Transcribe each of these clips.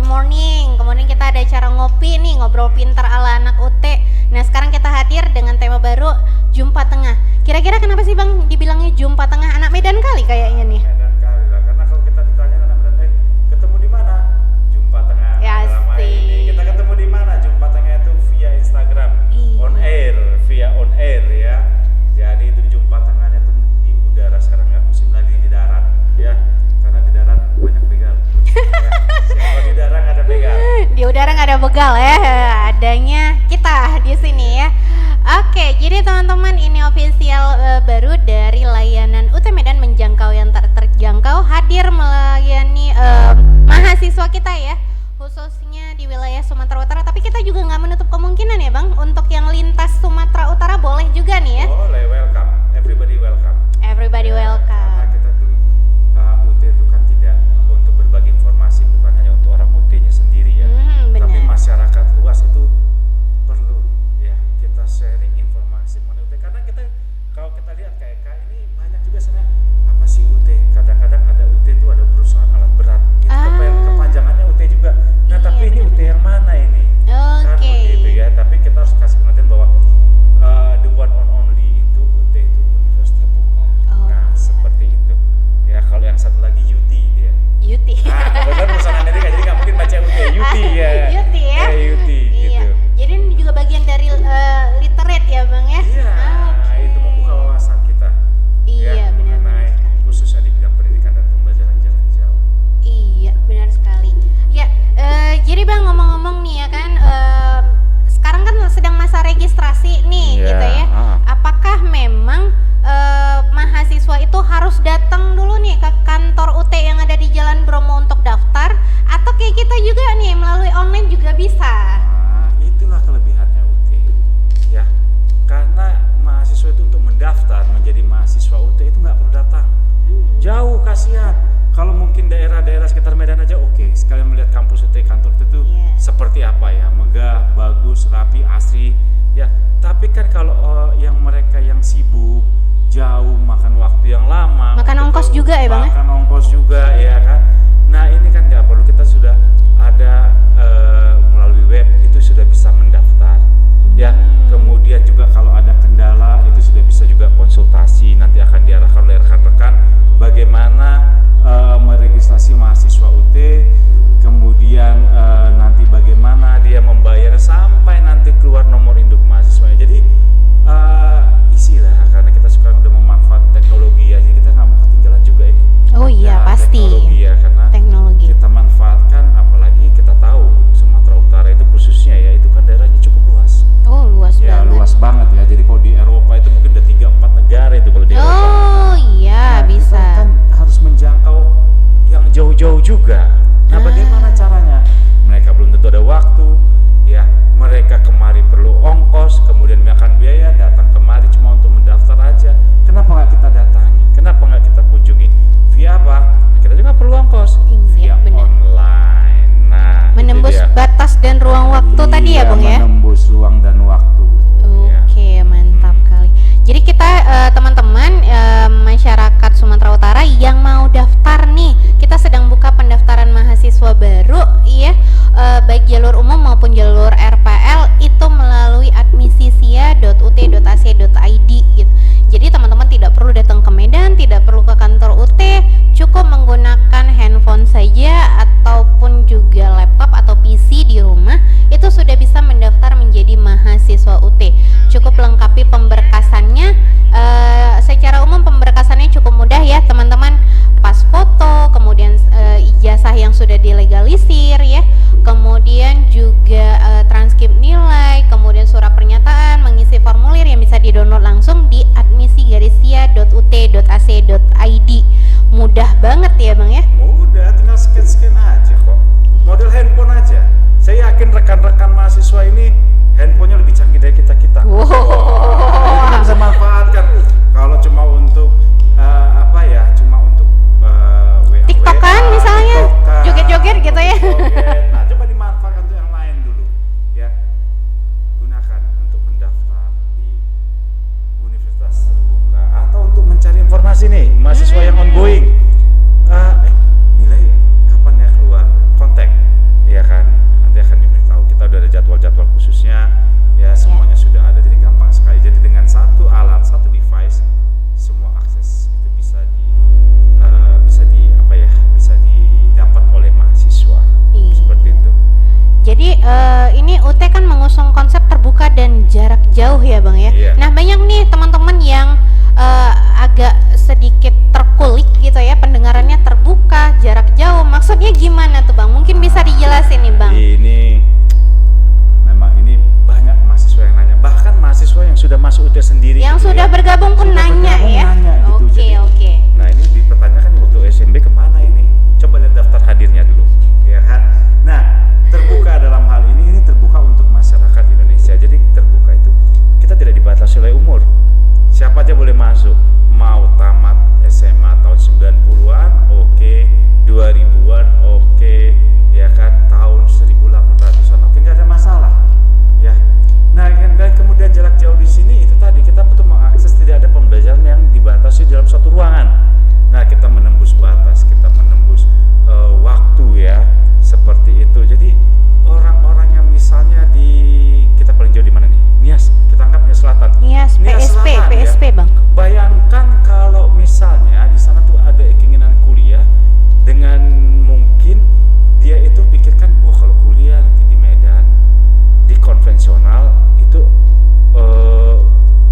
Coffee Morning. Kemudian kita ada acara ngopi nih, ngobrol pintar ala anak UT. Nah sekarang kita hadir dengan tema baru, Jumpa Tengah. Kira-kira kenapa sih Bang dibilangnya Jumpa Tengah? Anak Medan kali kayaknya nih. Medan kali lah, karena kalau kita ditanya anak Medan, ketemu di mana? Jumpa Tengah. Ya sih. Kita ketemu di mana? Jumpa Tengah itu via Instagram, via on air ya. Jadi itu Jumpa Tengahnya tuh di udara, sekarang nggak musim lagi di darat ya, karena di darat banyak begal. Ya. Siapa di darat nggak ada begal? Di udara nggak ada begal ya, adanya kita di sini ya. Oke, jadi teman-teman ini official baru dari layanan UT Medan menjangkau yang tak terjangkau, hadir melayani mahasiswa kita ya, khususnya di wilayah Sumatera Utara. Tapi kita juga nggak menutup kemungkinan ya Bang, untuk yang lintas Sumatera Utara boleh juga nih ya. Boleh, welcome, everybody welcome. Everybody welcome. Karena kita tuh UT itu kan tidak untuk berbagi informasi, bukan hanya untuk orang UT-nya sendiri ya, tapi masyarakat luas itu perlu ya kita sharing informasi mengenai UT. Karena kita kalau kita lihat kayak ini banyak juga sebenarnya apa sih UT? Kadang-kadang ada UT itu ada perusahaan alat berat, itu kepanjangannya UT juga. Nah tapi ini UT yang mana ini? Kan begitu ya. Tapi kita harus kasih pengertian bahwa the one and only itu UT itu universitas terbuka. Nah seperti itu. Ya kalau yang satu lagi UT dia. UT. Nah kebetulan perusahaan Amerika jadi nggak mungkin baca UT. UT ya. UT ya. UT iya. gitu. Jadi ini juga bagian dari literate ya Bang ya. Iya. Itu membuka wawasan kita. Iya ya, benar sekali. Khususnya di bidang pendidikan dan pembelajaran jarak jauh. Iya benar sekali. Ya jadi Bang ngomong-ngomong nih ya kan, sekarang kan sedang masa registrasi nih gitu ya. Apakah memang mahasiswa itu harus datang dulu nih ke kantor UT yang ada di Jalan Bromo untuk daftar, atau kayak kita juga nih melalui online juga bisa? Nah, itulah kelebihannya UT ya. Karena mahasiswa itu untuk mendaftar menjadi mahasiswa UT itu nggak perlu datang jauh, kasihan. Kalau mungkin daerah-daerah sekitar Medan aja oke, sekalian melihat kampus UT, kantor itu tuh seperti apa ya, megah, bagus, rapi, asri ya. Tapi kan kalau yang mereka yang sibuk, jauh, makan waktu yang lama, makan ongkos juga ya Bang ya? Makan ongkos juga ya kan. Nah ini kan nggak perlu, kita sudah ada melalui web itu sudah bisa mendaftar ya. Kemudian juga kalau ada kendala itu sudah bisa juga konsultasi, nanti akan diarahkan oleh rekan-rekan bagaimana meregistrasi mahasiswa UT, kemudian nanti bagaimana dia membayar sampai nanti keluar nomor induk mahasiswanya. Jadi isilah, karena kita sekarang udah memanfaatkan teknologi ya, jadi kita nggak mau ketinggalan juga ini. Oh iya ya, pasti. Teknologi ya, karena teknologi kita manfaatkan, apalagi kita tahu Sumatera Utara itu khususnya ya, itu kan daerahnya cukup luas. Oh luas ya, banget. Luas banget ya. Jadi kalau di Eropa itu mungkin udah 3-4 negara itu kalau di Eropa. Jadi ini UT kan mengusung konsep terbuka dan jarak jauh ya Bang ya. Iya. Nah banyak nih teman-teman yang agak sedikit terkulik gitu ya, pendengarannya terbuka, jarak jauh. Maksudnya gimana tuh Bang? Mungkin bisa dijelasin nih Bang. Ini memang ini banyak mahasiswa yang nanya, bahkan mahasiswa yang sudah masuk UT sendiri. Yang gitu sudah ya, bergabung pun sudah nanya bergabung ya. Nanya, gitu. Oke, Jadi, oke. Nah ini dipertanyakan waktu SMB kemana ini? Coba lihat daftar hadirnya dulu, ya kan? Nah terbuka dalam hal ini terbuka untuk masyarakat Indonesia. Jadi terbuka itu kita tidak dibatasi oleh umur. Siapa aja boleh masuk. Mau tamat SMA tahun 90-an, oke. 2000-an, oke. Ya kan, tahun 1800-an, oke, nggak ada masalah. Ya. Nah, dan kemudian jarak jauh di sini itu tadi kita betul mengakses, tidak ada pembelajaran yang dibatasi dalam satu ruangan. Nah, kita menembus batas, kita menembus waktu ya, seperti itu. Jadi orang-orang yang misalnya kita paling jauh di mana nih? Nias, kita anggap Nias Selatan. Nias PSP, Selatan, PSP ya. Bang. Bayangkan kalau misalnya di sana tuh ada keinginan kuliah, dengan mungkin dia itu pikirkan, wah kalau kuliah nanti di Medan, di konvensional itu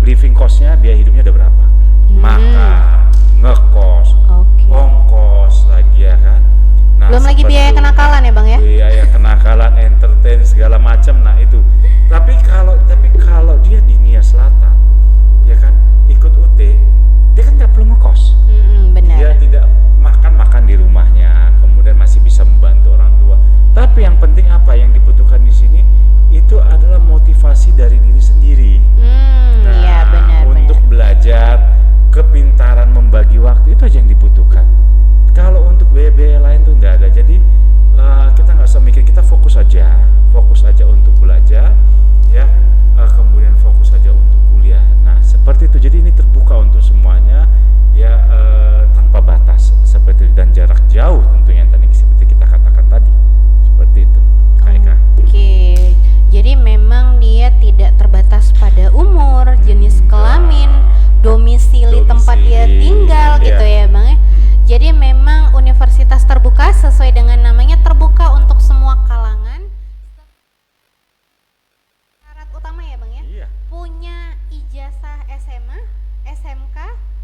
living costnya, biaya hidupnya ada berapa? Makan, ngekos, ongkos lagi ya kan. Nah, belum lagi biaya kenakalan ya Bang ya? Biaya kenakalan, entertain segala macam. Nah itu. Tapi kalau dia di Nias Selatan, ya kan, ikut UT, dia kan nggak perlu ngekos. Benar. Dia tidak makan di rumahnya, kemudian masih bisa membantu orang tua. Tapi yang penting apa yang dibutuhkan di sini itu adalah motivasi dari diri sendiri. Iya benar. Untuk belajar, kepintaran membagi waktu, itu aja yang dibutuhkan. Kalau untuk biaya lain tuh nggak ada. Jadi kita nggak usah mikir, kita fokus aja untuk belajar, ya. Kemudian fokus aja untuk kuliah. Nah seperti itu. Jadi ini terbuka untuk semuanya, ya, tanpa batas seperti itu, dan jarak jauh tentunya tadi seperti kita katakan tadi, seperti itu. Oke. Jadi memang dia tidak terbatas pada umur, jenis kelamin, domisili tempat dia tinggal, gitu ya Bang ya. Jadi memang universitas terbuka sesuai dengan namanya, terbuka untuk semua kalangan. Syarat utama ya Bang ya? Iya. Punya ijazah SMA, SMK,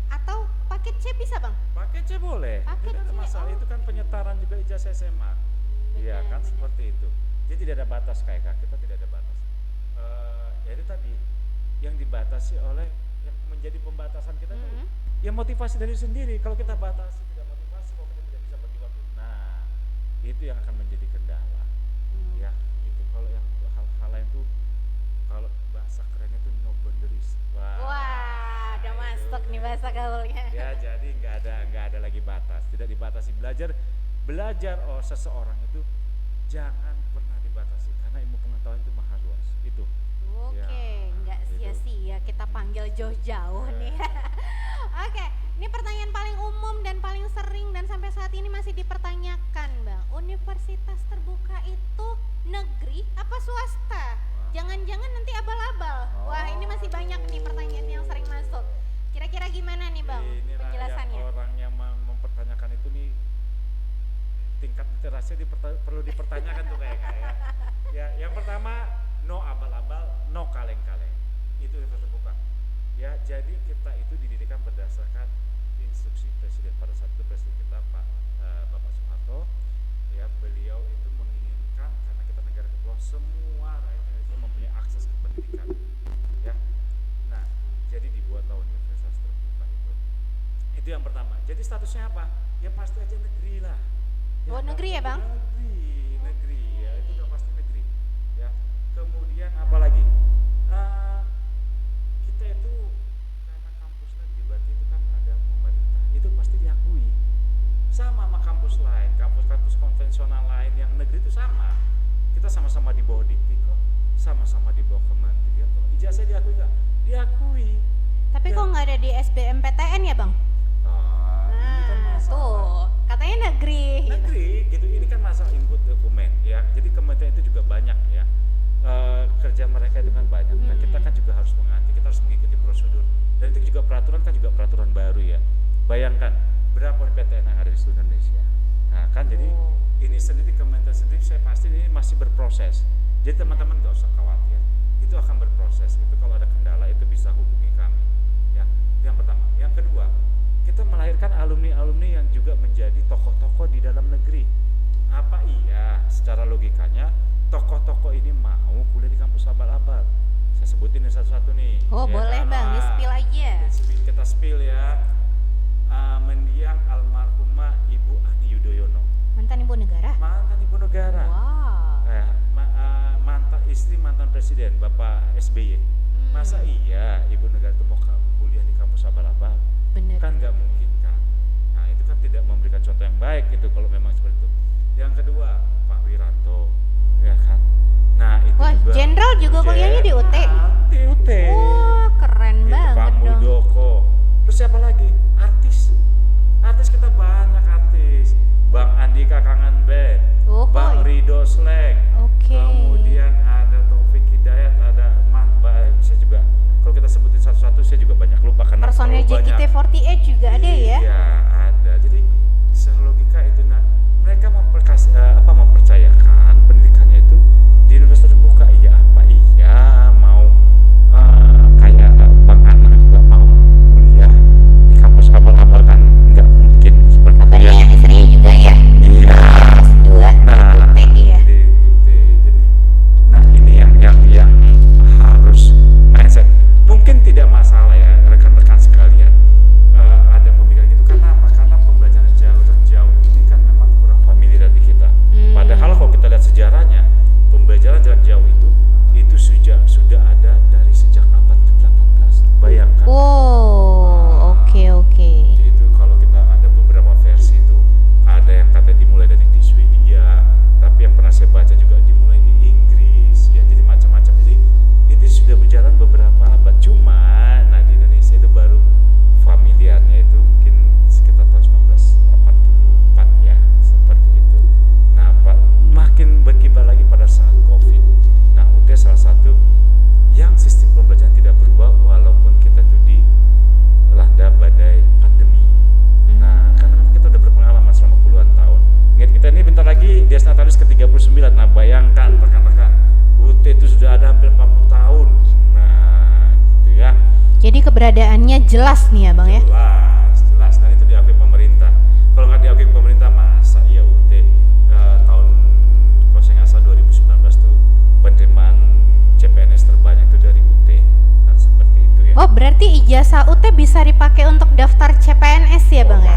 atau paket C bisa Bang? Paket C boleh, Paket tidak ada C, masalah. Itu kan penyetaran juga ijazah SMA. Iya kan, seperti itu. Jadi tidak ada batas kayak kita tidak ada batas. Ya itu tadi yang dibatasi oleh, yang menjadi pembatasan kita itu ya motivasi dari sendiri. Kalau kita batasi, tidak motivasi, kalau kita tidak bisa bagi waktu, nah itu yang akan menjadi kendala. Ya itu. Kalau yang hal-hal lain tuh, kalau bahasa kerennya tuh no boundaries. Wah, udah masuk nih bahasa gaulnya. Ya jadi nggak ada lagi batas, tidak dibatasi. Belajar seseorang itu jangan pernah dibatasi, karena ilmu pengetahuan itu maha luas. Itu. Oke, Ya, nggak sia-sia kita panggil jauh-jauh nih. Oke, ini pertanyaan paling umum dan paling sering dan sampai saat ini masih dipertanyakan Bang. Universitas terbuka itu negeri apa swasta? Jangan-jangan nanti abal-abal. Wah, ini masih banyak nih pertanyaan yang sering masuk. Kira-kira gimana nih Bang penjelasannya? Yang orang yang mempertanyakan itu nih, tingkat literasi perlu dipertanyakan tuh kayak. Ya, yang pertama, no abal-abal, no kaleng-kaleng. Itu universitas terbuka. Ya, jadi kita itu didirikan berdasarkan instruksi presiden pada saat itu, presiden kita Bapak Soeharto. Ya, beliau itu menginginkan, karena kita negara kepulauan, semua rakyat Indonesia mempunyai akses ke pendidikan. Ya. Nah, jadi dibuatlah universitas terbuka itu. Itu yang pertama. Jadi statusnya apa? Ya pasti aja negeri lah. Ya, negeri ya Bang? Negeri ya, itu udah pasti negeri. Ya. Kemudian apa lagi? Kita itu karena kampus negeri, berarti itu kan ada pemerintah. Itu pasti diakui. Sama kampus lain, kampus-kampus konvensional lain yang negeri itu sama. Kita sama-sama di bawah Dikti kok, sama-sama di bawah kementerian kok. Ijazah diakui nggak? Diakui. Tapi kok nggak ada di SBMPTN ya Bang? Ini kan masalah. Tuh, katanya negeri. Negeri gitu, ini kan masalah input dokumen ya. Jadi kementerian itu juga banyak ya. Kerja mereka itu kan banyak. Nah kita kan juga harus menganti, kita harus mengikuti prosedur. Dan itu juga peraturan baru ya. Bayangkan berapa PTN yang ada di seluruh Indonesia. Nah kan jadi ini sendiri Kementerian sendiri saya pasti ini masih berproses. Jadi teman-teman nggak usah khawatir, itu akan berproses. Itu kalau ada kendala itu bisa hubungi kami. Ya, itu yang pertama. Yang kedua, kita melahirkan alumni-alumni yang juga menjadi tokoh-tokoh di dalam negeri. Apa iya secara logikanya tokoh-tokoh ini mau kuliah di kampus abal-abal? Saya sebutin satu-satu nih. Oh ya, boleh Bang, di-spill aja. Kita spill ya. Mendiang almarhumah Ibu Ani Yudhoyono. Mantan Ibu Negara? Mantan Ibu Negara. Wow. Mantan istri mantan Presiden Bapak SBY. Masa iya Ibu Negara itu mau kuliah di kampus abal-abal? Bener. Kan nggak mungkin kan. Nah itu kan tidak memberikan contoh yang baik gitu kalau memang seperti itu. Yang kedua Pak Wiranto, ya kan. Nah itu juga. Jenderal juga kuliahnya di UT. Di UT. Wah keren gitu, banget Pak Muldoko. Terus siapa lagi? Artis kita banyak artis. Bang Andika Kangen Band, Bang Rido Slang. Kemudian ada Taufik Hidayat, ada saya juga. Kalau kita sebutin satu-satu saya juga banyak lupa karena personil JKT48 juga ada ya? Iya ada. Jadi secara logika itu mereka mempercayakan pendidikannya itu di universitas terbuka. Iya apa iya mau kayak Bang Anang juga mau kuliah di kampus abal-abal kan nggak mungkin seperti itu ya. Istri juga ya? Iya. Jadi ini yang harus mindset. Mungkin tidak masalah ya rekan-rekan sekalian ada pemikiran gitu. Karena apa? Karena pembelajaran jauh ini kan memang kurang familiar di kita. Padahal kalau kita lihat sejarahnya, pembelajaran jarak jauh itu sudah ada dari sejak abad ke-18. Bayangkan. Oke. Itu kalau kita ada beberapa versi itu, ada yang katanya dimulai dari di Swedia, tapi yang pernah saya baca juga dimulai di Inggris, ya jadi macam-macam. Jadi itu sudah berjalan beberapa abad. Cuma, di Indonesia itu baru familiarnya itu mungkin sekitar tahun 1984 ya, seperti itu. Nah, makin berkibar lagi pada saat COVID. Nah, UT salah satu yang sistem pembelajaran tidak berubah walaupun kita tuh dilanda badai pandemi. Nah, karena memang kita udah berpengalaman selama puluhan tahun. Ingat kita ini bentar lagi Dies Natalis ke-39. Nah, bayangkan rekan-rekan, UT itu sudah ada hampir 40 tahun. Nah, gitu ya. Jadi keberadaannya jelas nih ya Bang ya? Jelas. Dan itu diakui pemerintah. Kalau nggak diakui pemerintah, masa ya UT tahun kalau saya nggak salah 2019 tuh penerimaan CPNS terbanyak itu dari UT. Kan seperti itu ya. Oh berarti ijazah UT bisa dipakai untuk daftar CPNS ya Bang ya?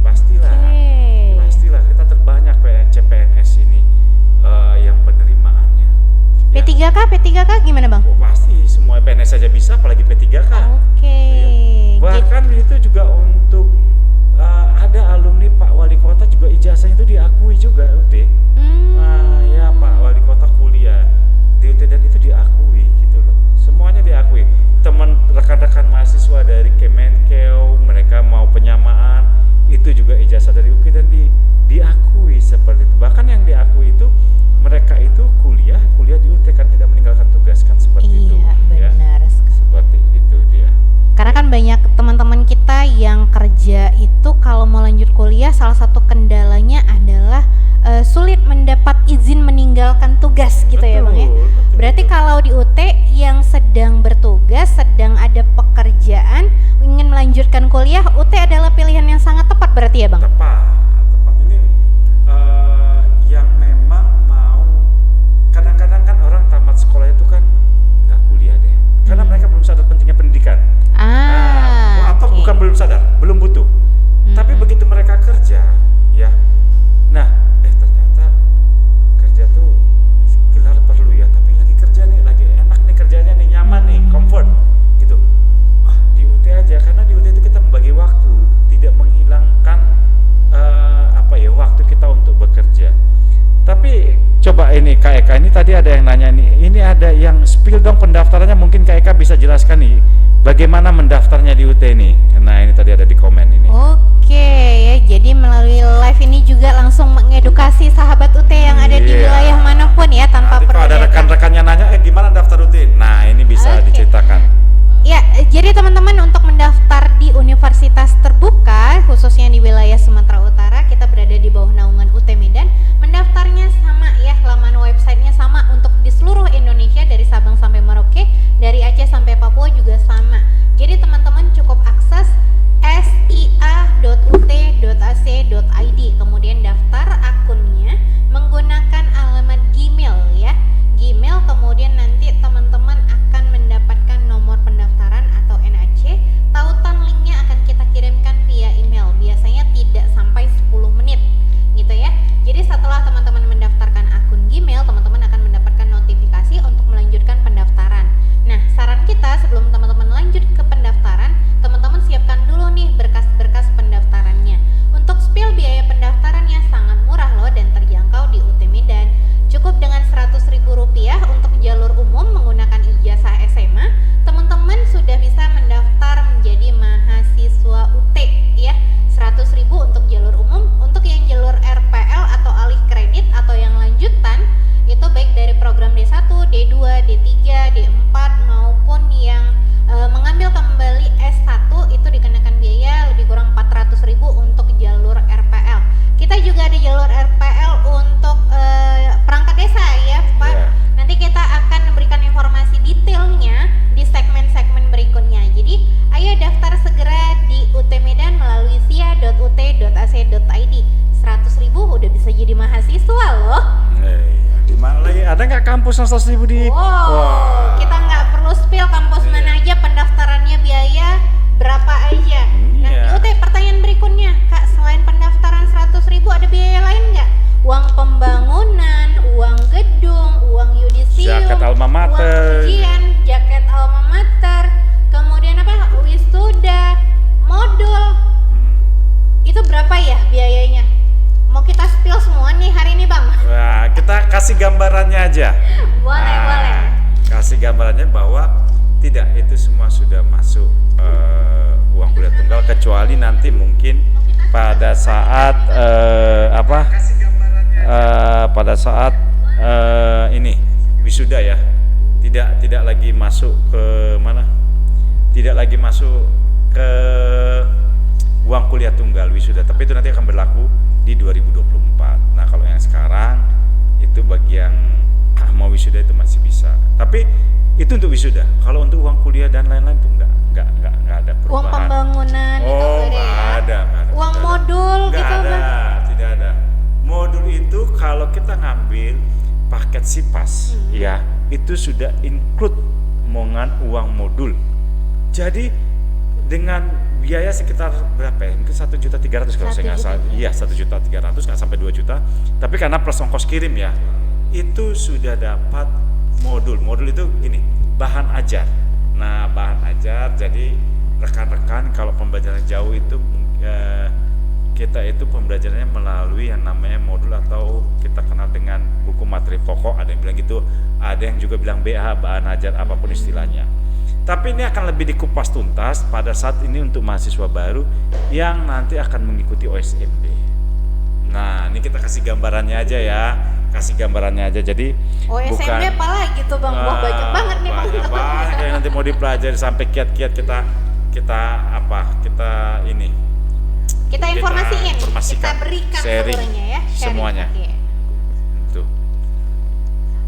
Pastilah. Pastilah kita terbanyak CPNS ini yang penerimaannya. P3K gimana Bang? Oh pasti, semua PNS saja bisa, apalagi P3K. Oke. Bahkan itu juga untuk ada alumni Pak Wali Kota juga ijazahnya itu diakui juga UT. Ya Pak Wali Kota kuliah di UT dan itu diakui gitu loh. Semuanya diakui. Teman rekan-rekan mahasiswa dari Kemenkeu, mereka mau penyamaan, itu juga ijazah dari UKI dan diakui seperti itu. Bahkan yang diakui itu mereka itu kuliah di UT kan tidak meninggalkan tugas kan seperti itu. Iya benar. Ya. Seperti itu dia. Karena kan banyak teman-teman kita yang kerja itu kalau mau lanjut kuliah salah satu kendalanya adalah sulit mendapat izin meninggalkan tugas gitu ya Bang ya. Berarti kalau di UT yang sedang bertugas, sedang ada pekerjaan, ingin melanjutkan kuliah, UT adalah pilihan yang sangat tepat berarti ya Bang? Tepat. Ini yang memang mau, kadang-kadang kan orang tamat sekolah itu kan nggak kuliah deh. Karena mereka belum sadar pentingnya pendidikan. Bukan belum sadar, belum butuh. Tapi begitu mereka kerja, ya, nah, ternyata kerja tuh gelar perlu ya. Tapi lagi kerja nih, lagi enak nih kerjanya nih, nyaman nih, comfort, gitu. Di UT aja, karena di UT itu kita membagi waktu, tidak menghilangkan waktu kita untuk bekerja. Tapi coba ini Kak Eka, ini tadi ada yang nanya nih, ini ada yang spill dong pendaftarannya, mungkin Kak Eka bisa jelaskan nih bagaimana mendaftarnya di UT nih. Nah ini tadi ada di komen ini. Oke ya, jadi melalui live ini juga langsung mengedukasi sahabat UT yang ada di wilayah manapun ya, tanpa perlu. Kalau ada rekan-rekannya nanya, gimana daftar UT? Nah ini bisa diceritakan. Ya, jadi teman-teman untuk mendaftar di universitas terbuka khususnya di wilayah Sumatera Utara, kita berada di bawah naungan UT Medan. kampus yang 100.000 di. Wow. Kita nggak perlu spill kampus mana aja, pendaftarannya biaya berapa aja. Nah, UT pertanyaan berikutnya, Kak, selain pendaftaran 100.000 ada biaya lain nggak? Uang pembangunan, uang gedung, uang yudisium, jaket alma mater, uang ujian, jaket alma mater, kemudian apa? Wisuda, modul. Itu berapa ya biayanya? Mau kita spill semua nih hari ini, Bang? Nah, kita kasih gambarannya aja. Boleh. Kasih gambarannya bahwa tidak, itu semua sudah masuk uang kuliah tunggal, kecuali nanti mungkin pada saat pada saat ini wisuda ya, tidak lagi masuk ke mana? Tidak lagi masuk ke uang kuliah tunggal wisuda, tapi itu nanti akan berlaku di 2024. Nah, kalau yang sekarang itu bagi yang mau wisuda itu masih bisa. Tapi itu untuk wisuda. Kalau untuk uang kuliah dan lain-lain itu enggak ada perubahan. Uang pembangunan itu enggak ada. Uang modul gitu tidak ada. Modul itu kalau kita ngambil paket SIPAS ya, itu sudah include omongan uang modul. Jadi dengan biaya sekitar berapa ya? Mungkin 1.300.000 kalau saya nggak salah. Iya, 1.300.000 nggak sampai 2 juta. Tapi karena plus ongkos kirim ya, itu sudah dapat modul. Modul itu gini, bahan ajar. Nah, bahan ajar, jadi rekan-rekan kalau pembelajaran jauh itu kita itu pembelajarannya melalui yang namanya modul atau kita kenal dengan buku materi pokok. Ada yang bilang gitu, ada yang juga bilang BH, bahan ajar, apapun istilahnya. Tapi ini akan lebih dikupas tuntas pada saat ini untuk mahasiswa baru yang nanti akan mengikuti OSMD. Nah, ini kita kasih gambarannya aja ya, Jadi OSMD bukan apa lagi tuh, Bang? Wah, banyak banget nih, Bang. Banyak yang nanti mau dipelajari sampai kiat-kiat kita informasikan, kita berikan sharing ya, semuanya. Itu.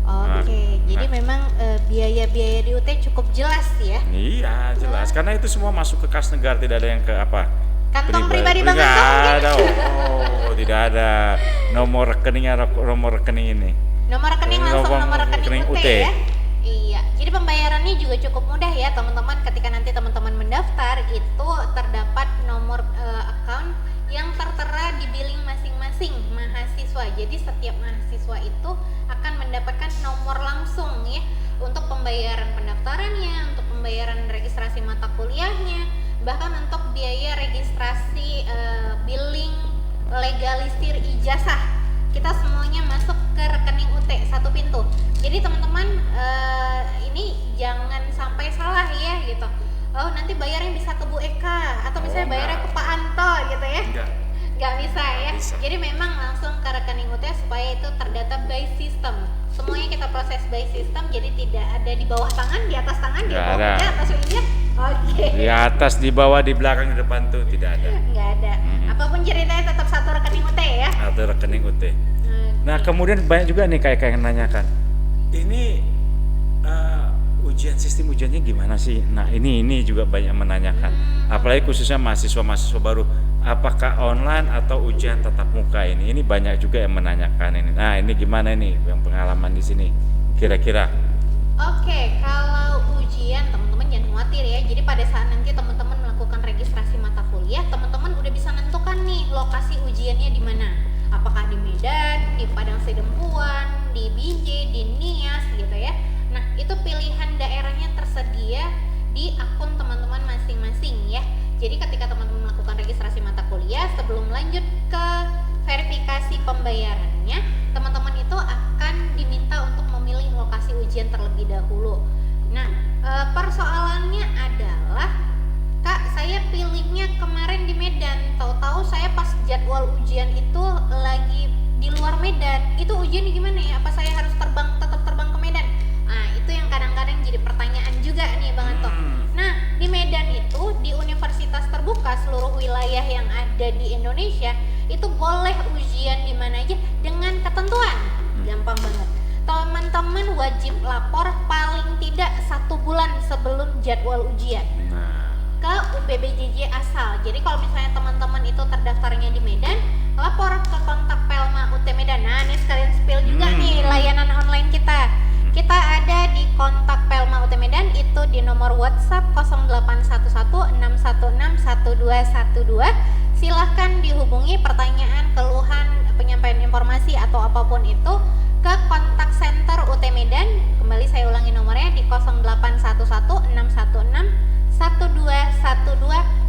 Oke, jadi memang biaya-biaya di UT cukup jelas ya? Iya, jelas. Karena itu semua masuk ke kas negara, tidak ada yang ke apa? Kantong pribadi Bang Anto mungkin? Tidak ada. Nomor rekening ini. Nomor rekening langsung nomor rekening UT ya? Iya, jadi pembayarannya juga cukup mudah ya teman-teman. Ketika nanti teman-teman mendaftar, itu terdapat nomor account yang tertera di billing masing-masing mahasiswa. Jadi setiap mahasiswa itu akan mendapatkan nomor langsung ya untuk pembayaran pendaftarannya, untuk pembayaran registrasi mata kuliahnya, bahkan untuk biaya registrasi billing legalisir ijazah. Kita semuanya masuk ke rekening UT satu pintu. Jadi teman-teman ini jangan sampai salah ya gitu. Oh, nanti bayarnya bisa ke Bu Eka atau misalnya bayarnya ke Pak Anto gitu ya. Nggak bisa ya. Jadi memang langsung ke rekening UT supaya itu terdata by system. Semuanya kita proses by system, jadi tidak ada di bawah tangan, di atas tangan, di bawah meja, atas meja. Oke. Di atas, di bawah, di belakang, di depan tuh tidak ada. Nggak ada. Apapun ceritanya tetap satu rekening UT ya. Satu rekening UT. Nah, kemudian banyak juga nih kayak yang nanyakan. Ini sistem ujiannya gimana sih? Nah, ini juga banyak menanyakan. Apalagi khususnya mahasiswa baru, apakah online atau ujian tatap muka ini? Ini banyak juga yang menanyakan ini. Nah, ini gimana nih yang pengalaman di sini? Kira-kira? Oke, kalau ujian teman-teman jangan khawatir ya. Jadi pada saat nanti teman-teman melakukan registrasi mata kuliah, teman-teman udah bisa nentukan nih lokasi ujiannya di mana. Apakah di Medan, di Padang Sidempuan, di Binjai, di Nias gitu ya. Nah, itu pilihan daerahnya tersedia di akun teman-teman masing-masing ya. Jadi ketika teman-teman melakukan registrasi mata kuliah, sebelum lanjut ke verifikasi pembayarannya, teman-teman itu akan diminta untuk memilih lokasi ujian terlebih dahulu. Nah, persoalannya adalah, Kak, saya pilihnya kemarin di Medan, tahu-tahu saya pas jadwal ujian itu lagi di luar Medan. Itu ujiannya gimana ya? Apa saya harus tetap terbang ke Medan? Nah, itu yang kadang-kadang jadi pertanyaan juga nih Bang Anto. Nah, di Medan itu, di universitas terbuka seluruh wilayah yang ada di Indonesia, itu boleh ujian di mana aja dengan ketentuan. Gampang banget. Teman-teman wajib lapor paling tidak 1 bulan sebelum jadwal ujian ke UPBJJ asal. Jadi kalau misalnya teman-teman itu terdaftarnya di Medan, lapor ke kontak Pelma UT Medan. Nah, ini sekalian spill juga nih layanan online kita. kita ada di kontak Pelma UT Medan itu di nomor WhatsApp 081161161212. Silahkan dihubungi pertanyaan, keluhan, penyampaian informasi atau apapun itu ke kontak center UT Medan. Kembali saya ulangi nomornya di 081161161212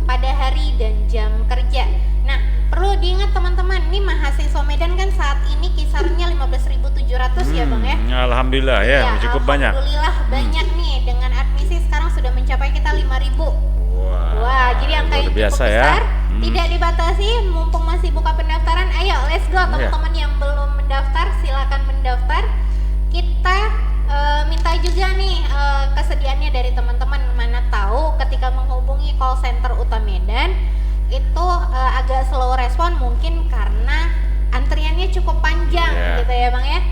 pada hari dan jam kerja. Nah, perlu diingat teman-teman, ini mahasiswa Medan kan saat ini kisarnya 15.700 ya Bang ya? Alhamdulillah ya, cukup banyak. Alhamdulillah banyak nih, dengan admisi sekarang sudah mencapai kita 5.000. Wah, jadi angka yang cukup besar, tidak dibatasi, mumpung masih buka pendaftaran. Ayo, let's go teman-teman yang belum mendaftar, silakan mendaftar. Kita minta juga nih kesediaannya dari teman-teman, mana tahu ketika menghubungi call center UT Medan itu agak slow respon, mungkin karena antriannya cukup panjang gitu ya Bang ya.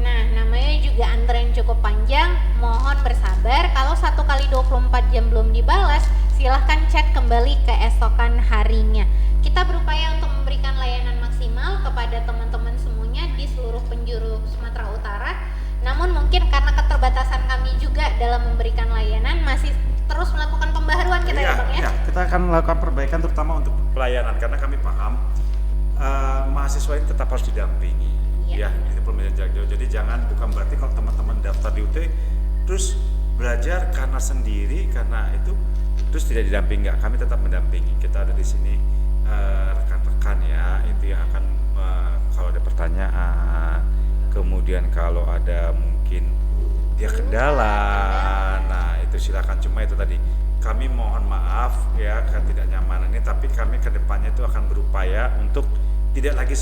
Nah, namanya juga antrian cukup panjang, mohon bersabar. Kalau 1 kali 24 jam belum dibalas, silahkan chat kembali keesokan harinya. Kita berupaya untuk memberikan layanan maksimal kepada teman-teman semuanya di seluruh penjuru Sumatera Utara. Namun mungkin karena keterbatasan kami juga dalam memberikan layanan, masih terus melakukan pembaharuan kita ya Bang ya? Kita akan melakukan perbaikan terutama untuk pelayanan, karena kami paham mahasiswa ini tetap harus didampingi. Ya, itu pembelajaran jarak jauh. Jadi bukan berarti kalau teman-teman daftar di UT terus belajar karena sendiri, karena itu terus tidak didampingi. Enggak, kami tetap mendampingi. Kita ada di sini rekan-rekan ya, itu yang akan kalau ada pertanyaan, kemudian kalau ada mungkin dia kendala, nah itu silakan. Cuma itu tadi kami mohon maaf ya ketidaknyamanan ini, tapi kami kedepannya itu akan berupaya untuk tidak lagi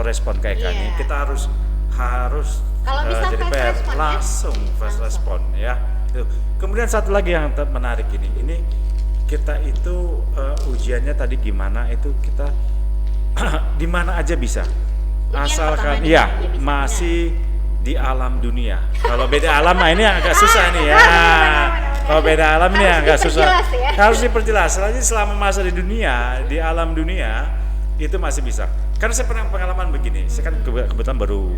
respon kayak gini. Kita harus kalau bisa jadi PR langsung fast respon ya. Kemudian satu lagi yang menarik ini kita itu ujiannya tadi gimana, itu kita di mana aja bisa, asalkan ya masih di alam dunia. Kalau beda alam ini agak susah nih ya. Kalau beda alam ini agak susah. Harus diperjelas. Selama masa di dunia, di alam dunia itu masih bisa. Karena saya pernah pengalaman begini. Saya kan kebetulan baru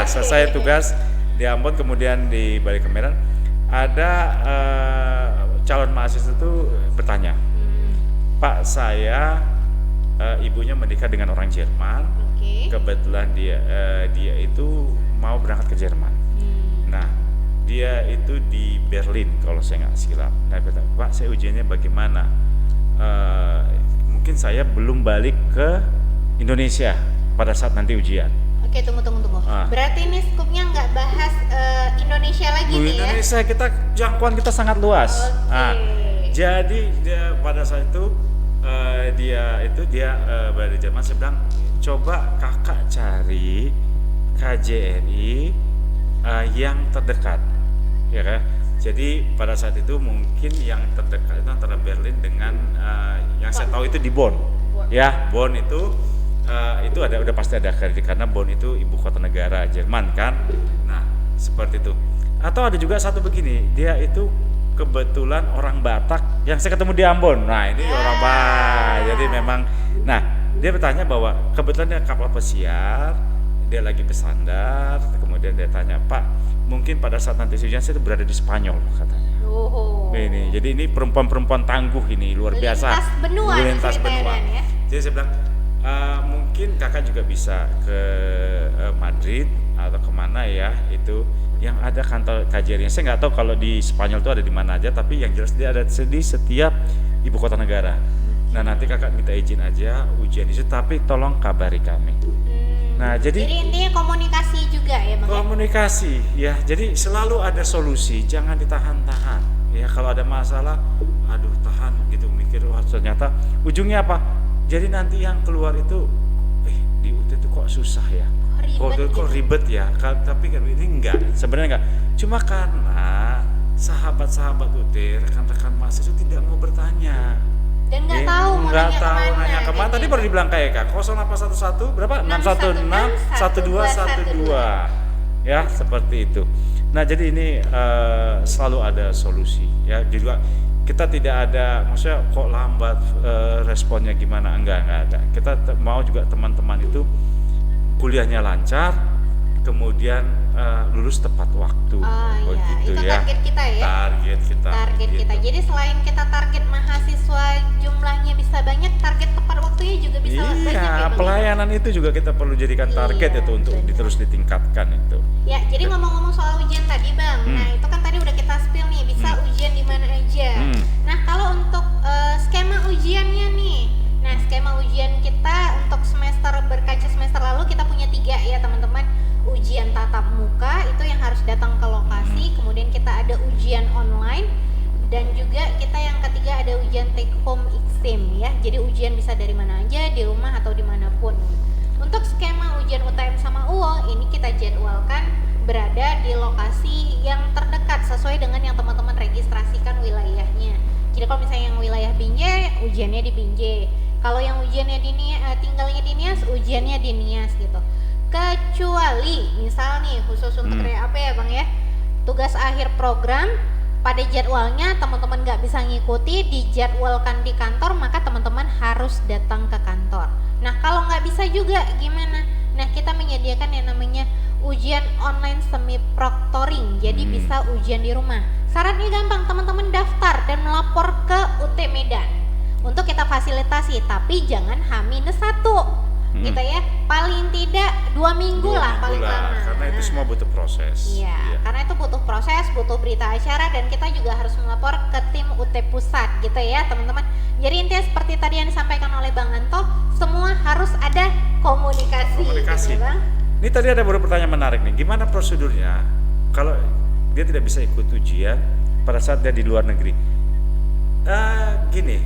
selesai tugas di Ambon, kemudian di balik ke Medan. Ada calon mahasiswa itu bertanya, Pak, saya ibunya menikah dengan orang Jerman. Kebetulan dia itu mau berangkat ke Jerman. Nah, dia itu di Berlin kalau saya nggak silap. Nah, Pak, saya ujiannya bagaimana? Mungkin saya belum balik ke Indonesia pada saat nanti ujian. Oke, tunggu. Berarti ini skupnya nggak bahas Indonesia lagi nih ya? Indonesia, kita jangkauan kita sangat luas. Nah, jadi pada saat itu dia berada di Jerman. Saya bilang, coba kakak cari KJRI yang terdekat, ya kan? Jadi pada saat itu mungkin yang terdekat itu antara Berlin dengan yang saya tahu itu di Bonn. Ya, Bonn itu udah pasti ada karena Bonn itu ibu kota negara Jerman kan. Nah, seperti itu. Atau ada juga satu begini, dia itu kebetulan orang Batak yang saya ketemu di Ambon. Nah, ini orang Batak. Jadi memang, nah, dia bertanya bahwa kebetulan dia kapal pesiar, dia lagi bersandar, kemudian dia tanya, Pak, mungkin pada saat nanti ujian saya berada di Spanyol, katanya. Ini, jadi ini perempuan-perempuan tangguh ini, luar biasa. Lintas benua. Ya? Jadi saya bilang, mungkin kakak juga bisa ke Madrid atau kemana ya, itu yang ada kantor KJRI. Saya nggak tahu kalau di Spanyol itu ada di mana aja, tapi yang jelas dia ada di setiap ibu kota negara. Nah, nanti kakak minta izin aja ujian itu, tapi tolong kabari kami. Nah, jadi intinya komunikasi juga ya Bang? Komunikasi ya, jadi selalu ada solusi, jangan ditahan-tahan. Ya, kalau ada masalah, aduh tahan gitu, mikir wah ternyata ujungnya apa? Jadi nanti yang keluar itu, di UT itu kok susah ya? Kok ribet ya? Tapi kan ini enggak, sebenarnya enggak. Cuma karena sahabat-sahabat UT, rekan-rekan mahasiswa tidak mau bertanya. Dan nggak tahu mau nanya kemana. Tadi baru dibilang kayak 0811 berapa? 616-1212 ya, seperti itu. Nah, jadi ini selalu ada solusi ya. Juga kita tidak ada, maksudnya kok lambat responnya gimana, enggak ada. Kita mau juga teman-teman itu kuliahnya lancar, kemudian lulus tepat waktu. Begitu itu ya. Target kita ya. Target kita. Jadi selain kita target mahasiswa jumlahnya bisa banyak, target tepat waktunya juga bisa banyak ya, Bang? Pelayanan itu juga kita perlu jadikan target itu untuk terus ditingkatkan itu. Ya, jadi ngomong-ngomong soal ujian tadi, Bang. Nah, itu kan tadi udah kita spill nih, bisa ujian di mana aja. Nah, kalau untuk skema ujiannya nih. Nah, skema ujian kita untuk semester berkaca semester lalu kita punya 3 ya, teman-teman. Ujian tatap muka itu yang harus datang ke lokasi, kemudian kita ada ujian online, dan juga kita yang ketiga ada ujian take home exam ya. Jadi ujian bisa dari mana aja, di rumah atau dimanapun. Untuk skema ujian UTM sama UO ini kita jadwalkan berada di lokasi yang terdekat sesuai dengan yang teman-teman registrasikan wilayahnya. Jadi kalau misalnya yang wilayah Binjai, ujiannya di Binjai. Kalau yang ujiannya di tinggalnya di Nias, ujiannya di Nias gitu. Kecuali misal nih khusus untuk apa ya Bang ya, tugas akhir program pada jadwalnya teman-teman nggak bisa ngikuti, dijadwalkan di kantor, maka teman-teman harus datang ke kantor. Nah kalau nggak bisa juga gimana? Nah kita menyediakan yang namanya ujian online semi proctoring, jadi bisa ujian di rumah. Syaratnya gampang, teman-teman daftar dan melapor ke UT Medan untuk kita fasilitasi, tapi jangan H-1 gitu ya, paling tidak 2 minggu lah paling lama. Karena itu semua butuh proses. Iya, karena itu butuh proses, butuh berita acara, dan kita juga harus melapor ke tim UT Pusat gitu ya teman-teman. Jadi intinya seperti tadi yang disampaikan oleh Bang Anto, semua harus ada komunikasi. Gitu, Bang. Ini tadi ada beberapa pertanyaan menarik nih, gimana prosedurnya kalau dia tidak bisa ikut ujian pada saat dia di luar negeri? Gini,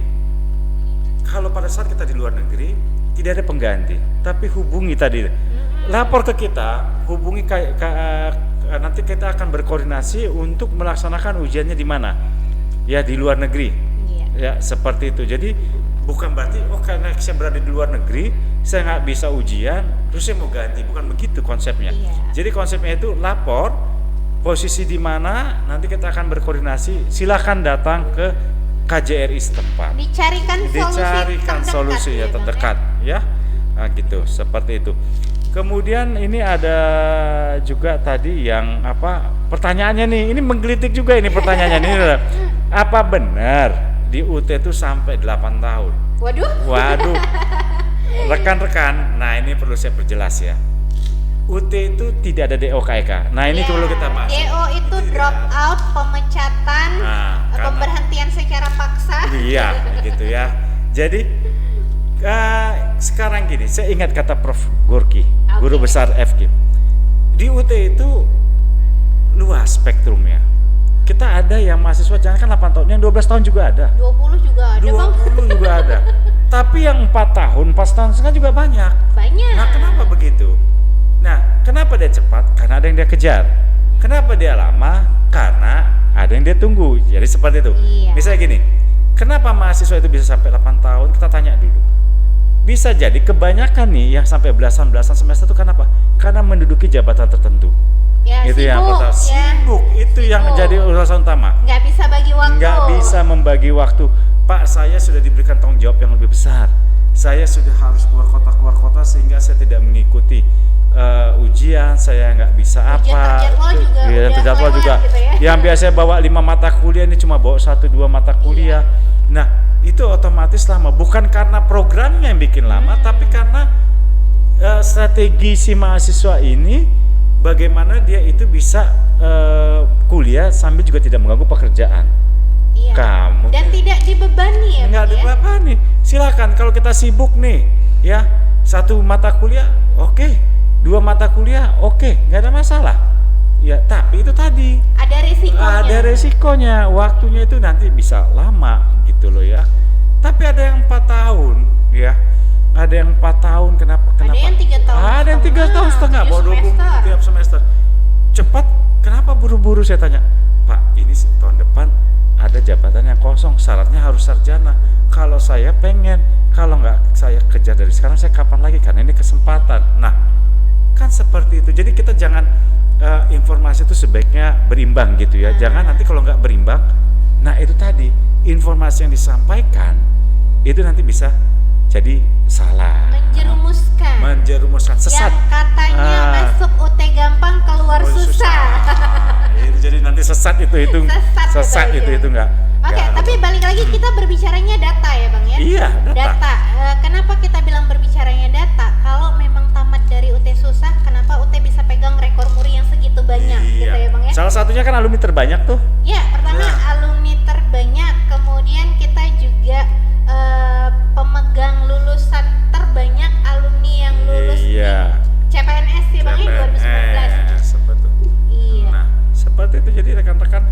kalau pada saat kita di luar negeri tidak ada pengganti, tapi hubungi tadi, lapor ke kita, hubungi nanti kita akan berkoordinasi untuk melaksanakan ujiannya di mana, ya di luar negeri, ya seperti itu. Jadi bukan berarti karena saya berada di luar negeri saya nggak bisa ujian, terus saya mau ganti, bukan begitu konsepnya. Jadi konsepnya itu lapor, posisi di mana, nanti kita akan berkoordinasi. Silakan datang ke KJRI setempat. Dicarikan solusi ya terdekat ya. Nah, gitu, seperti itu. Kemudian ini ada juga tadi yang pertanyaannya nih, ini menggelitik juga ini pertanyaannya ini. Apa benar di UT itu sampai 8 tahun? Waduh. Rekan-rekan, nah ini perlu saya perjelas ya. UT itu tidak ada DO/KK. Nah ini perlu kita bahas. DO itu drop out, pemecatan, pemberhentian secara paksa. Iya, begitu ya. Jadi sekarang gini, saya ingat kata Prof. Gorky, guru besar FK. Di UT itu luas spektrumnya. Kita ada yang mahasiswa jangan kan 8 tahun, yang 12 tahun juga ada. 20 juga ada, 20 juga ada. Tapi yang 4 tahun, 4 tahun setengah juga banyak. Nah, kenapa begitu? Nah, kenapa dia cepat? Karena ada yang dia kejar. Kenapa dia lama? Karena ada yang dia tunggu. Jadi seperti itu. Misalnya gini, kenapa mahasiswa itu bisa sampai 8 tahun? Kita tanya dulu. Bisa jadi kebanyakan nih yang sampai belasan semester itu kenapa? Karena menduduki jabatan tertentu. Itu sibuk, yang pertama, sibuk. Itu yang menjadi urusan utama. Nggak bisa bagi waktu. Nggak bisa membagi waktu. Pak, saya sudah diberikan tanggung jawab yang lebih besar. Saya sudah harus keluar kota sehingga saya tidak mengikuti ujian, saya nggak bisa terjadwal juga. Gitu ya? Yang biasanya bawa 5 mata kuliah ini cuma bawa 1-2 mata kuliah. Nah itu otomatis lama, bukan karena programnya yang bikin lama, tapi karena strategi si mahasiswa ini bagaimana dia itu bisa kuliah sambil juga tidak mengganggu pekerjaan. Kamu dan tidak dibebani ya. Nggak dibebani. Silakan kalau kita sibuk nih ya, 1 mata kuliah oke, 2 mata kuliah oke, nggak ada masalah ya, tapi itu tadi ada resikonya, waktunya itu nanti bisa lama gitu loh ya. Tapi ada yang 4 tahun ya, ada yang 4 tahun, kenapa ada yang 3 tahun, ada yang 3 tahun setengah, bawa 20 tiap semester. Cepat, kenapa buru-buru? Saya tanya, Pak, ini tahun depan ada jabatan yang kosong, syaratnya harus sarjana. Kalau saya pengen, kalau nggak saya kejar dari sekarang, saya kapan lagi, karena ini kesempatan. Nah, kan seperti itu. Jadi kita jangan informasi itu sebaiknya berimbang gitu ya. Jangan nanti kalau nggak berimbang, nah itu tadi informasi yang disampaikan itu nanti bisa jadi salah. Menjerumuskan menjerumuskan sesat yang katanya masuk UT gampang keluar susah. Itu jadi nanti sesat itu sesat itu enggak. Oke, tapi balik lagi kita berbicaranya data ya Bang ya. Iya, data. Kenapa kita bilang berbicaranya data? Kalau memang tamat dari UT susah, kenapa UT bisa pegang rekor muri yang segitu banyak gitu ya Bang ya? Salah satunya kan alumni terbanyak tuh. Ya, pertama alumni terbanyak, kemudian kita juga pemegang lulusan terbanyak alumni yang lulus di CPNS ya Bang ya 2019. Seperti itu. Iya. Nah, seperti itu jadi rekan-rekan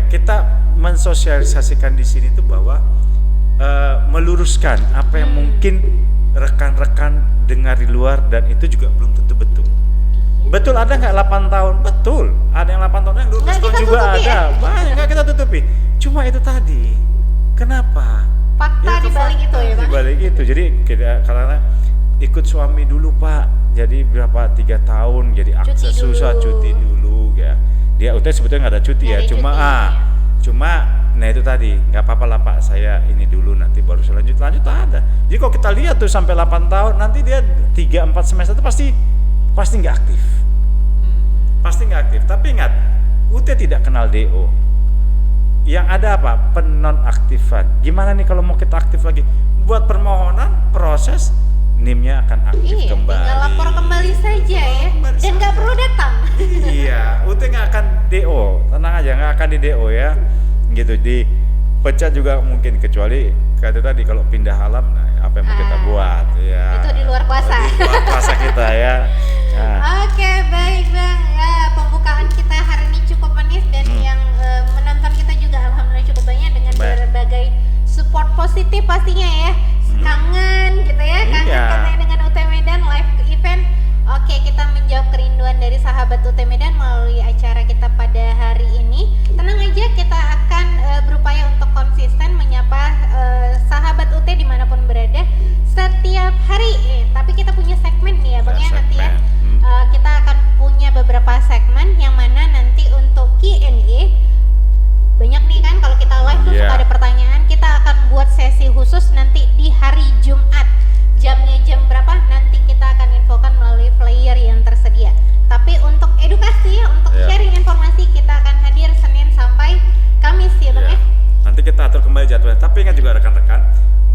kita mensosialisasikan di sini tuh bahwa meluruskan apa yang mungkin rekan-rekan dengar di luar dan itu juga belum tentu betul. Betul ada nggak 8 tahun? Betul. Ada yang 8 tahun, yang 12 tahun juga ada. Banyak nggak kita tutupi. Cuma itu tadi. Kenapa? Fakta di balik itu ya Bang. Di balik itu. Jadi karena ikut suami dulu Pak. Jadi berapa 3 tahun jadi akses susah cuti dulu ya. Dia UT sebetulnya nggak ada cuti ya. Cuma nah itu tadi nggak apa-apa lah Pak, saya ini dulu nanti baru lanjut ada. Jadi kalau kita lihat tuh sampai 8 tahun nanti dia 3-4 semester itu pasti nggak aktif. Pasti nggak aktif. Tapi ingat, UT tidak kenal DO. Yang ada apa? Penonaktifan. Gimana nih kalau mau kita aktif lagi? Buat permohonan, proses NIM-nya akan aktif kembali. Tinggal lapor kembali saja ya. Dan nggak perlu datang. Iya, UT nggak akan DO. Tenang aja, nggak akan di DO ya. Gitu, dipecat juga mungkin kecuali kata tadi kalau pindah alam, nah apa yang mau kita buat ya. Itu di luar kuasa. Di luar kuasa kita ya. Nah. Oke, baik Bang. Pembukaan kita hari ini cukup manis dan yang menonton kita juga alhamdulillah cukup banyak dengan berbagai support positif pastinya ya. Kangen gitu ya, kangen dengan UT Medan live event. Oke, kita menjawab kerinduan dari sahabat UT Medan melalui acara kita pada hari ini. Tenang aja, kita akan berupaya untuk konsisten menyapa sahabat UT dimanapun berada setiap hari. Tapi kita punya segmen nih ya Bang ya nanti ya. Kita akan punya beberapa segmen yang mana nanti untuk Q&A banyak nih kan kalau kita live tuh suka ada pertanyaan. Kita akan buat sesi khusus nanti di hari Jumat. Jamnya jam berapa nanti kita akan infokan melalui flyer yang tersedia. Tapi untuk edukasi, untuk sharing informasi kita akan hadir Senin sampai Kamis ya Bang ya. Nanti kita atur kembali jadwalnya. Tapi ingat juga rekan-rekan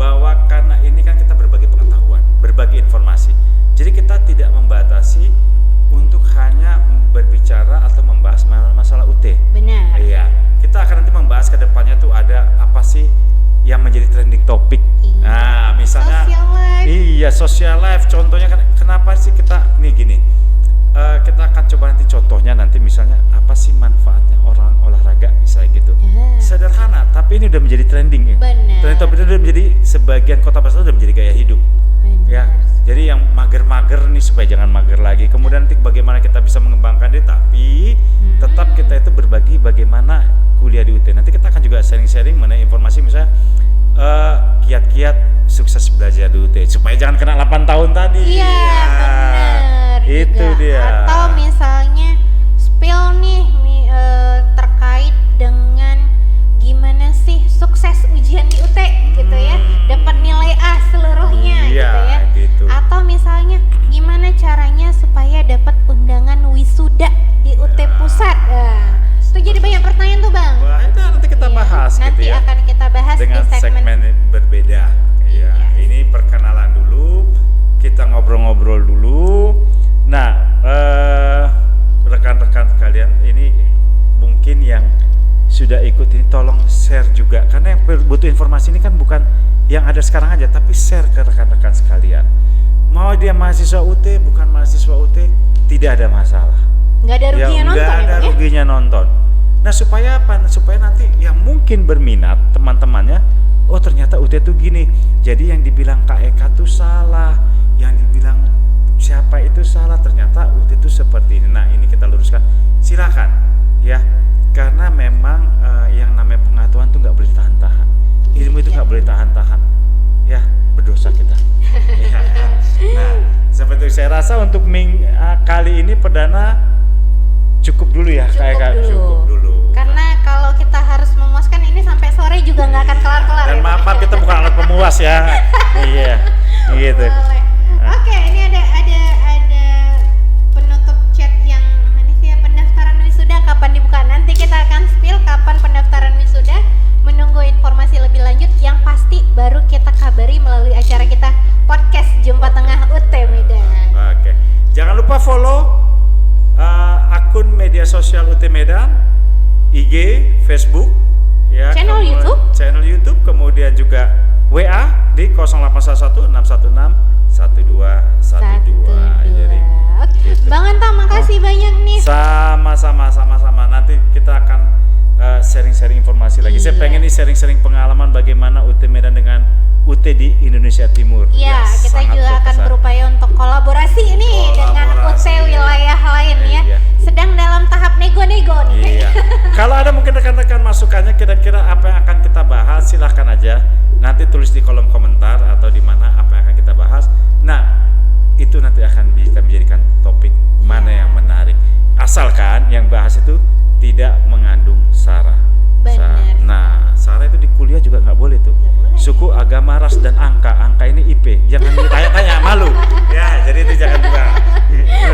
bahwa karena ini kan kita berbagi pengetahuan, berbagi informasi. Jadi kita tidak membatasi untuk hanya berbicara atau membahas masalah UT. Benar. Iya. Kita akan nanti membahas ke depannya tuh ada apa sih yang menjadi trending topik. Nah, misalnya social life. Contohnya kan kenapa sih kita gini. Kita akan coba nanti contohnya nanti misalnya apa sih manfaatnya orang olahraga misalnya gitu. Sederhana, tapi ini udah menjadi trending ya. Trending topik itu udah menjadi sebagian kota besar udah menjadi gaya hidup. Ya. Jadi yang mager-mager nih supaya jangan mager lagi. Kemudian nanti bagaimana kita bisa mengembangkan diri tapi tetap kita itu berbagi bagaimana kuliah di UT. Nanti kita akan juga sharing-sharing mengenai informasi misalnya kiat-kiat sukses belajar di UT supaya jangan kena 8 tahun tadi. Iya, benar. Itu juga dia. Atau misalnya spill nih terkait dengan gimana sih sukses ujian di UT gitu ya, dapat nilai A seluruhnya gitu ya. Gitu. Atau misalnya gimana caranya supaya dapat undangan wisuda di UT Pusat. Itu jadi banyak pertanyaan tuh Bang. Wah, itu nanti kita bahas nanti gitu ya. Akan kita bahas dengan di segmen berbeda. Ya, ini perkenalan dulu, kita ngobrol-ngobrol dulu. Nah, rekan-rekan sekalian, ini mungkin yang sudah ikut ini tolong share juga karena yang butuh informasi ini kan bukan yang ada sekarang aja, tapi share ke rekan-rekan sekalian. Mau dia mahasiswa UT, bukan mahasiswa UT, tidak ada masalah. Nggak ada ruginya nonton ya? Nggak ada ruginya nonton. Nah supaya apa? Supaya nanti yang mungkin berminat teman-temannya, oh ternyata UT itu gini. Jadi yang dibilang Kak Eka tuh salah, yang dibilang siapa itu salah, ternyata UT itu seperti ini. Nah ini kita luruskan. Silakan ya, karena memang yang namanya pengetahuan tuh nggak boleh tahan-tahan. Ilmu itu nggak boleh tahan-tahan. Ya berdosa kita. Ya. Nah seperti itu saya rasa untuk kali ini perdana cukup dulu ya Kak Eka. Cukup dulu. Karena kalau kita harus memuaskan ini sampai sore juga nggak akan kelar-kelar. Dan ya, maaf kita bukan alat pemuas ya. Iya, gitu. IG, Facebook, ya, channel YouTube, kemudian juga WA di 081161161212. Jadi gitu. Bang Anto, makasih banyak nih. Sama-sama. Nanti kita akan sharing-sharing informasi lagi. Saya pengen nih sharing-sharing pengalaman bagaimana UT Medan dengan UT di Indonesia Timur. Iya, kita juga akan berupaya untuk kolaborasi nih dengan UT wilayah lain ya. Sedang dalam tahap nego-nego nih. Iya. Kalau ada mungkin rekan-rekan masukannya kira-kira apa yang akan kita bahas, silahkan aja. Nanti tulis di kolom komentar atau di mana apa yang akan kita bahas. Nah, itu nanti akan kita menjadikan topik mana yang menarik. Asalkan yang bahas itu tidak mengandung sara. Benar. Nah, sara itu di kuliah juga nggak boleh tuh. Suku, agama, ras, dan angka ini IP. Jangan ditanya-tanya, malu. Ya, jadi itu jangan juga.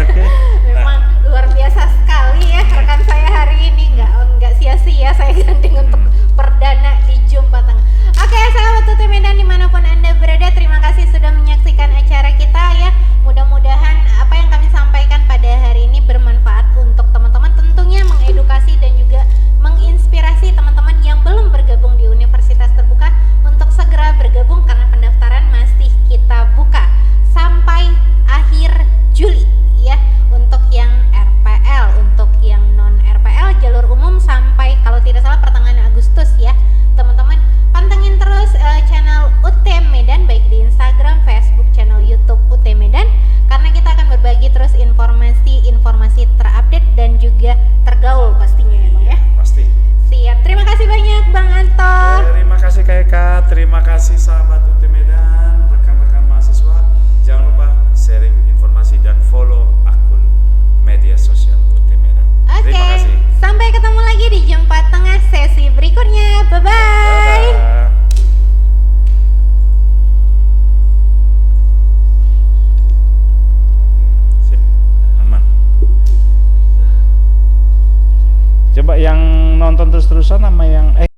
Oke. Memang luar biasa sekali ya rekan saya hari ini. Nggak sia-sia saya gandeng untuk perdana di Jumpa Tengah. Oke, sahabat UT Medan dimanapun Anda berada, terima kasih sudah menyaksikan acara kita ya. Mudah-mudahan apa yang kami sampaikan pada hari ini bermanfaat untuk teman-teman, tentunya mengedukasi dan juga menginspirasi teman-teman yang belum bergabung di Universitas Terbuka untuk segera bergabung karena pendaftaran masih kita buka sampai akhir Juli ya. Untuk yang RPL, untuk yang non RPL jalur umum sampai kalau tidak salah pertengahan Agustus ya. Teman-teman pantengin terus channel UT Medan baik di Instagram, Facebook, channel YouTube UT Medan karena kita akan berbagi terus informasi terupdate dan juga tergaul pastinya emang ya. Pasti. Siap. Terima kasih banyak Bang Anto. Terima kasih Kak Eka, terima kasih sahabat UT Medan, rekan-rekan mahasiswa. Jangan lupa sharing informasi dan follow akun media sosial UT Medan. Terima kasih. Sampai ketemu lagi di Jumpa Tengah sesi berikutnya. Bye-bye. Sip, aman. Coba yang nonton terus-terusan sama yang